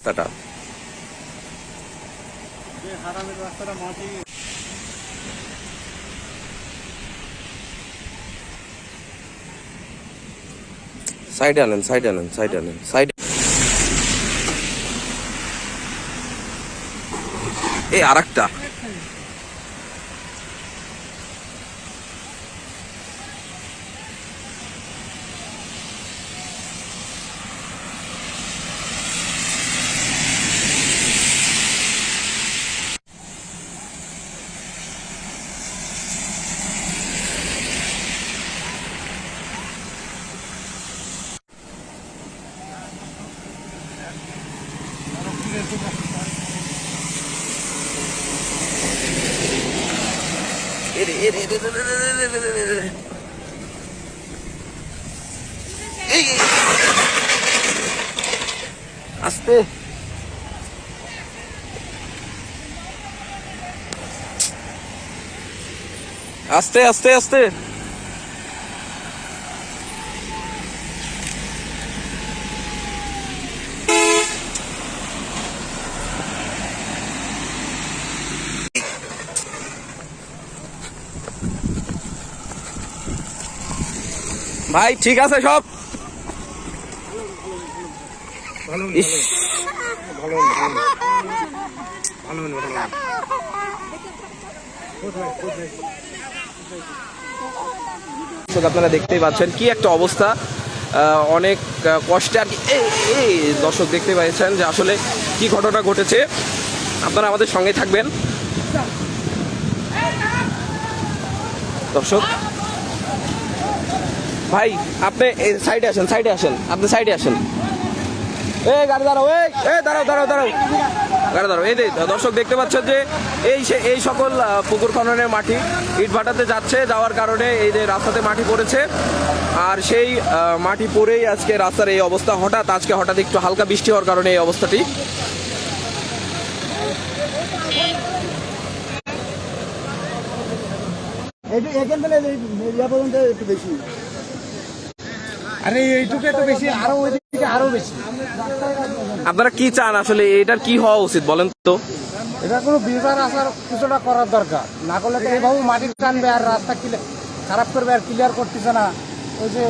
Tata. সাইডে আনেন, সাইডে আনেন, সাইডে আনেন, সাইড। এই আরেকটা আস্তে আস্তে আস্তে আস্তে। ভাই ঠিক আছে সব? আপনারা দেখতেই পাচ্ছেন কি একটা অবস্থা, অনেক কষ্টে আর কি। এই দর্শক দেখতে পাচ্ছেন যে আসলে কি ঘটনা ঘটেছে। আপনারা আমাদের সঙ্গে থাকবেন দর্শক। ভাই আপনি সাইডে আসেন, সাইডে আসেন, আপনি সাইডে আসেন। এই গাড়ি দাঁড়াও, এই দাঁড়াও দাঁড়াও দাঁড়াও, গাড়ি দাঁড়াও। এই দর্শক দেখতে পাচ্ছেন যে এই সকল পুকুর খননের মাটি ইটভাটাতে যাচ্ছে, যাওয়ার কারণে এই যে রাস্তাতে মাটি পড়েছে। আর সেই মাটি পড়েই আজকে রাস্তার এই অবস্থা। হঠাৎ একটু হালকা বৃষ্টি হওয়ার কারণে এই অবস্থাটি। একটু বেশি, আরে এইটুকু তো বেশি, আরো ওইদিকে আরো বেশি। আপনারা কি চান আসলে, এটার কি হওয়া উচিত বলেন তো? এটা কোনো বিচার আসার কিছুটা করার দরকার, না করলে তো এইভাবে মাটি টানবে আর রাস্তা খারাপ করবে আর ক্লিয়ার করতেছে না। ওই যে